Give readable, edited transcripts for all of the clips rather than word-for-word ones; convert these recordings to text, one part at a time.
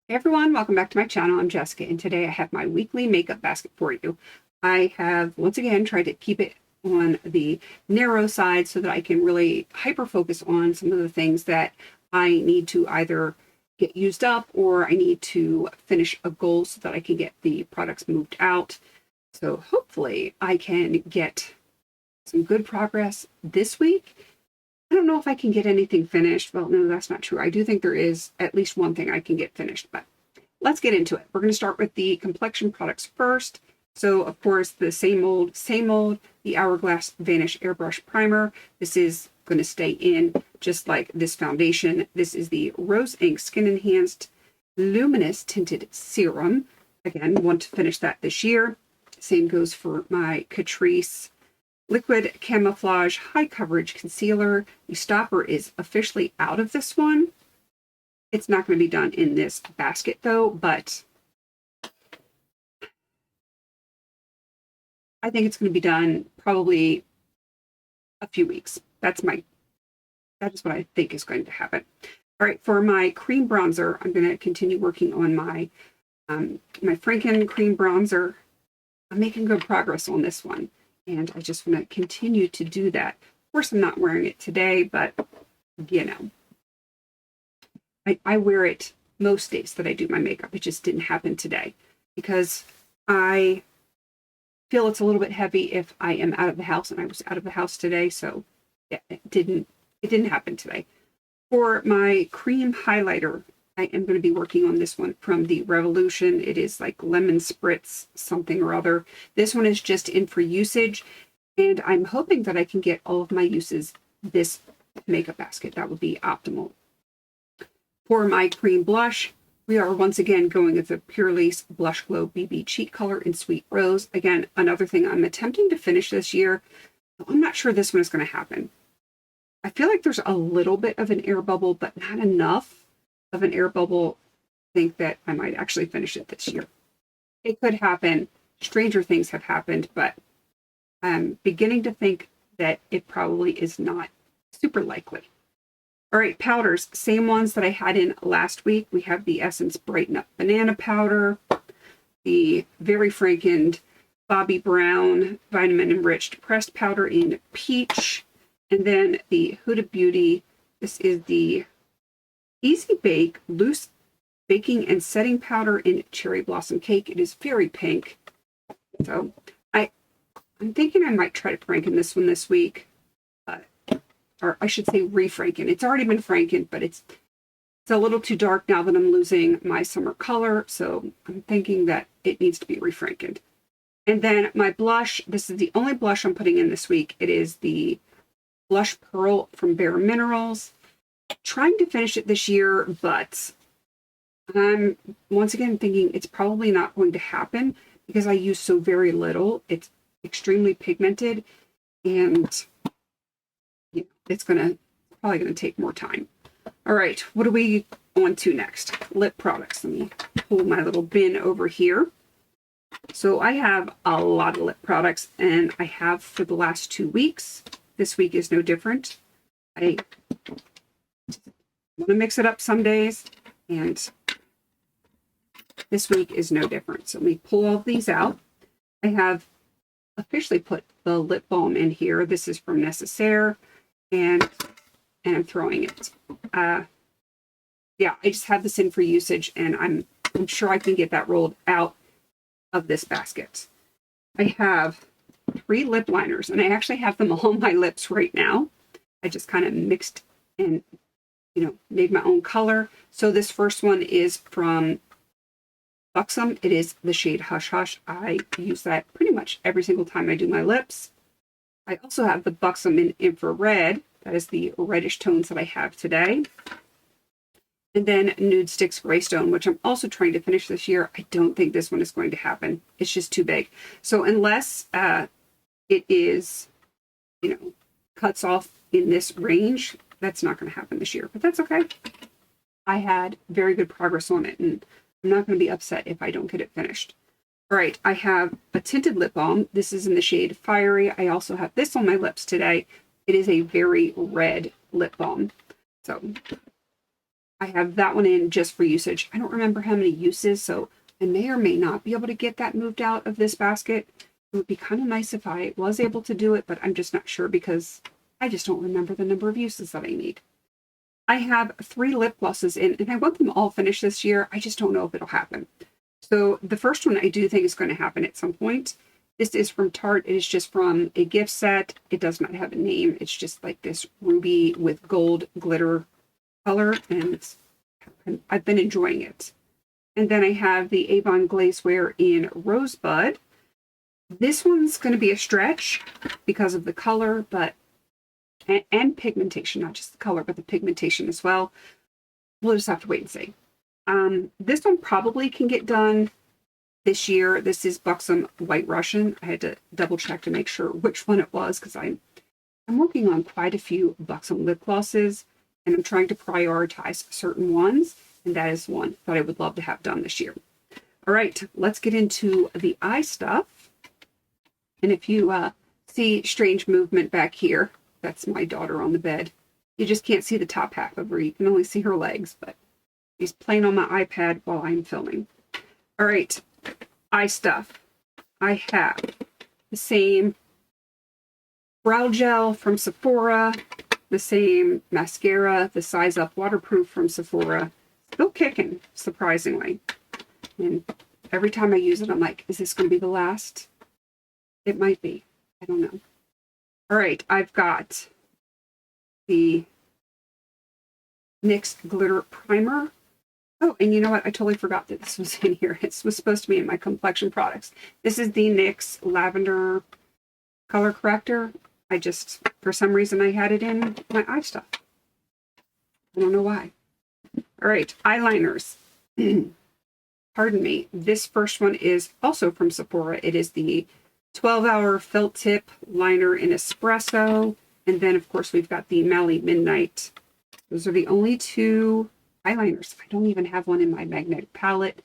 Hey everyone, welcome back to my channel. I'm Jessica, and today I have my weekly makeup basket for you. I have once again tried to keep it on the narrow side so that I can really hyper focus on some of the things that I need to either get used up or I need to finish a goal so that I can get the products moved out. So hopefully I can get some good progress this week. I don't know if I can get anything finished. Well, no, that's not true. I do think there is at least one thing I can get finished, but let's get into it. We're going to start with the complexion products first. So, of course, the same old, the Hourglass Vanish Airbrush Primer. This is going to stay in just like this foundation. This is the Rose Inc Skin Enhanced Luminous Tinted Serum. Again, want to finish that this year. Same goes for my Catrice Liquid Camouflage High Coverage Concealer. The stopper is officially out of this one. It's not going to be done in this basket though, but I think it's going to be done probably a few weeks. That is what I think is going to happen. All right, for my cream bronzer, I'm going to continue working on my Franken cream bronzer. I'm making good progress on this one, and I just want to continue to do that. Of course, I'm not wearing it today, but you know, I wear it most days that I do my makeup. It just didn't happen today because I feel it's a little bit heavy if I am out of the house, and I was out of the house today, so yeah, it didn't happen today. For my cream highlighter, I am going to be working on this one from the Revolution. It is like lemon spritz something or other. This one is just in for usage, and I'm hoping that I can get all of my uses this makeup basket. That would be optimal. For my cream blush, we are once again going with the Pure Lace Blush Glow BB Cheek Color in Sweet Rose. Again, another thing I'm attempting to finish this year. I'm not sure this one is going to happen. I feel like there's a little bit of an air bubble, but not enough of an air bubble. I think that I might actually finish it this year. It could happen. Stranger things have happened, but I'm beginning to think that it probably is not super likely. All right, powders, same ones that I had in last week. We have the Essence Brighten Up Banana Powder, the Very Frankened Bobbi Brown Vitamin Enriched Pressed Powder in Peach, and then the Huda Beauty. This is the Easy Bake Loose Baking and Setting Powder in Cherry Blossom Cake. It is very pink. So I'm thinking I might try to franken this one this week. Or I should say refranken. It's already been frankened, but it's a little too dark now that I'm losing my summer color. So I'm thinking that it needs to be refrankened. And then my blush, this is the only blush I'm putting in this week. It is the Blush Pearl from Bare Minerals. Trying to finish it this year, but I'm once again thinking it's probably not going to happen because I use so very little. It's extremely pigmented, and it's probably gonna take more time. All right, what are we on to next? Lip products. Let me pull my little bin over here. So I have a lot of lip products, and I have for the last 2 weeks. This week is no different. I want to mix it up some days, and this week is no different. So let me pull all of these out. I have officially put the lip balm in here. This is from Necessaire, and I'm throwing it. Yeah, I just have this in for usage, and I'm sure I can get that rolled out of this basket. I have 3 lip liners, and I actually have them on my lips right now. I just kind of mixed and made my own color. So this first one is from Buxom. It is the shade Hush Hush. I use that pretty much every single time I do my lips. I also have the Buxom in Infrared. That is the reddish tones that I have today. And then Nude Sticks Greystone, which I'm also trying to finish this year. I don't think this one is going to happen. It's just too big. So unless it is, cuts off in this range, that's not going to happen this year. But that's okay. I had very good progress on it, and I'm not going to be upset if I don't get it finished. All right, I have a tinted lip balm. This is in the shade Fiery. I also have this on my lips today. It is a very red lip balm. So I have that one in just for usage. I don't remember how many uses, so I may or may not be able to get that moved out of this basket. It would be kind of nice if I was able to do it, but I'm just not sure because I just don't remember the number of uses that I need. I have 3 lip glosses in, and I want them all finished this year. I just don't know if it'll happen. So the first one I do think is going to happen at some point. This is from Tarte. It is just from a gift set. It does not have a name. It's just like this ruby with gold glitter color, and I've been enjoying it. And then I have the Avon Glazewear in Rosebud. This one's going to be a stretch because of the color, but and pigmentation, not just the color, but the pigmentation as well. We'll just have to wait and see. This one probably can get done this year. This is Buxom White Russian. I had to double check to make sure which one it was because I'm working on quite a few Buxom lip glosses, and I'm trying to prioritize certain ones, and that is one that I would love to have done this year. All right, let's get into the eye stuff. And if you see strange movement back here, that's my daughter on the bed. You just can't see the top half of her. You can only see her legs, but she's playing on my iPad while I'm filming. All right, eye stuff. I have the same brow gel from Sephora, the same mascara, the Size Up Waterproof from Sephora. Still kicking, surprisingly. And every time I use it, I'm like, is this going to be the last? It might be. I don't know. All right, I've got the NYX Glitter Primer. Oh, and you know what? I totally forgot that this was in here. It was supposed to be in my complexion products. This is the NYX Lavender Color Corrector. I just, for some reason, I had it in my eye stuff. I don't know why. All right, eyeliners. Pardon me. This first one is also from Sephora. It is the 12-hour felt tip liner in espresso. And then, of course, we've got the Mally Midnight. Those are the only 2 eyeliners. I don't even have one in my magnetic palette.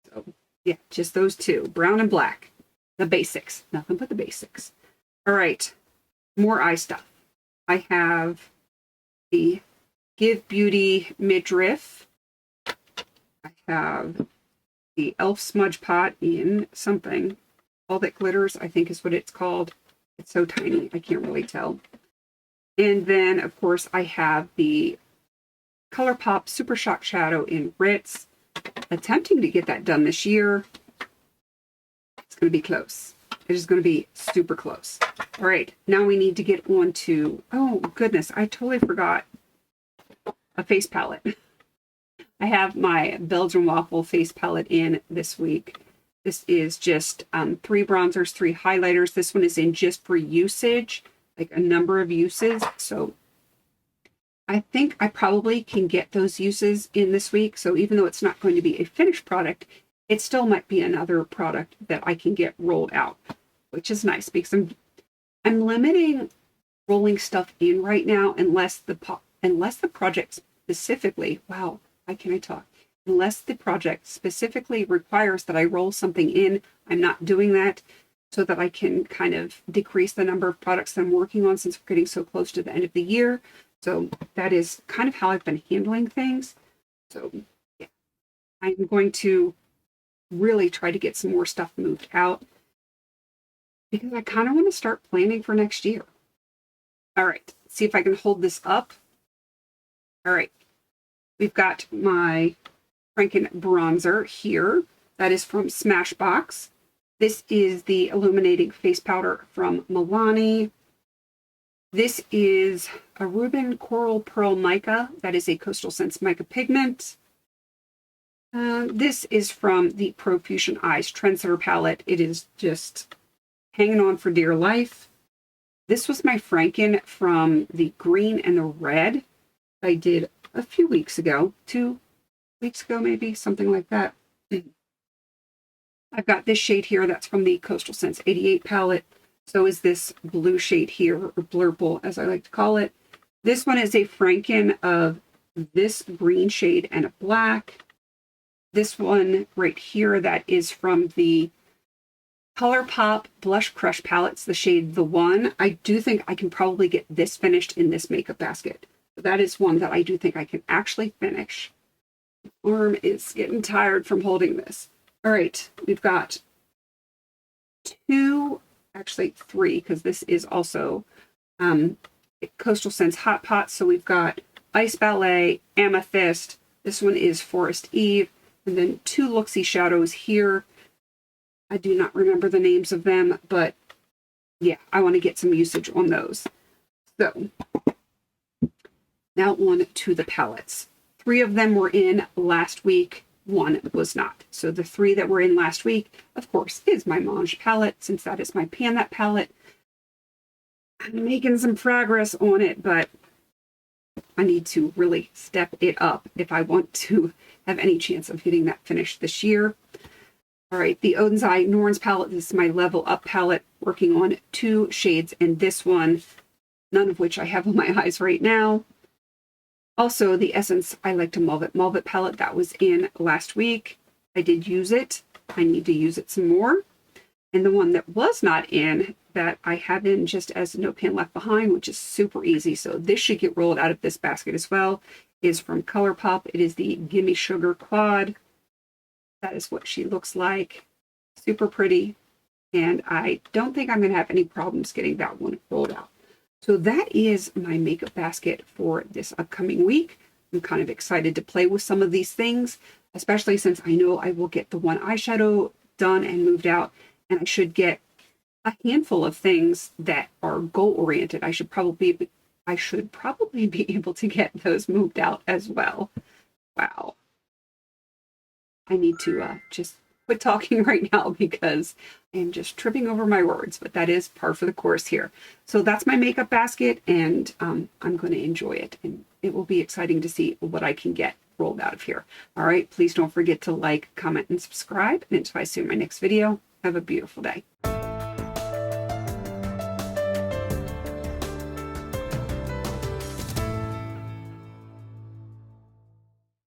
So, yeah, just those 2. Brown and black. The basics. Nothing but the basics. All right. More eye stuff. I have the Give Beauty Midriff. I have the e.l.f. Smudge Pot in something. All That Glitters, I think is what it's called. It's so tiny, I can't really tell. And then, of course, I have the ColourPop Super Shock Shadow in Ritz. Attempting to get that done this year. It's going to be close. It is going to be super close. All right, now we need to get on to, oh goodness, I totally forgot a face palette. I have my Belgian Waffle face palette in this week. This is just 3 bronzers, 3 highlighters. This one is in just for usage, like a number of uses. So I think I probably can get those uses in this week. So even though it's not going to be a finished product, it still might be another product that I can get rolled out, which is nice because I'm limiting rolling stuff in right now unless the project specifically, wow, why can't I talk? Unless the project specifically requires that I roll something in, I'm not doing that so that I can kind of decrease the number of products that I'm working on since we're getting so close to the end of the year. So that is kind of how I've been handling things. So yeah, I'm going to really try to get some more stuff moved out because I kind of want to start planning for next year. All right, see if I can hold this up. All right, we've got my Franken bronzer here. That is from Smashbox. This is the illuminating face powder from Milani. This is a Rubin Coral Pearl Mica. That is a Coastal Scents mica pigment. This is from the Profusion Eyes Trendsetter palette. It is just hanging on for dear life. This was my Franken from the green and the red I did a few weeks ago, 2 weeks ago maybe, something like that. I've got this shade here that's from the Coastal Scents 88 palette. So is this blue shade here, or Blurple as I like to call it. This one is a Franken of this green shade and a black. This one right here, that is from the ColourPop Blush Crush palettes, the shade The One. I do think I can probably get this finished in this makeup basket. So that is one that I do think I can actually finish Arm is getting tired from holding this. All right, we've got two, actually three, because this is also Coastal Scents Hot Pot. So we've got Ice Ballet, Amethyst. This one is Forest Eve. And then two Luxie Shadows here. I do not remember the names of them, but yeah, I want to get some usage on those. So now on to the palettes. 3 of them were in last week. 1 was not. So the 3 that were in last week, of course, is my Mange palette, since that is my Pan That palette. I'm making some progress on it, but I need to really step it up if I want to have any chance of getting that finished this year. All right, the Oden's Eye Norns palette, this is my Level Up palette, working on 2 shades in this one, none of which I have on my eyes right now. Also, the Essence I Like to Malvet palette, that was in last week. I did use it. I need to use it some more. And the one that was not in, that I have in just as No Pan Left Behind, which is super easy, so this should get rolled out of this basket as well, is from ColourPop. It is the Gimme Sugar Quad. That is what she looks like. Super pretty. And I don't think I'm going to have any problems getting that one rolled out. So that is my makeup basket for this upcoming week. I'm kind of excited to play with some of these things, especially since I know I will get the one eyeshadow done and moved out, and I should get a handful of things that are goal-oriented. I should probably be able to get those moved out as well. Wow. I need to just quit talking right now because I am just tripping over my words, but that is par for the course here. So that's my makeup basket, and I'm going to enjoy it, and it will be exciting to see what I can get rolled out of here. All right, please don't forget to like, comment, and subscribe, and until I see you in my next video, have a beautiful day.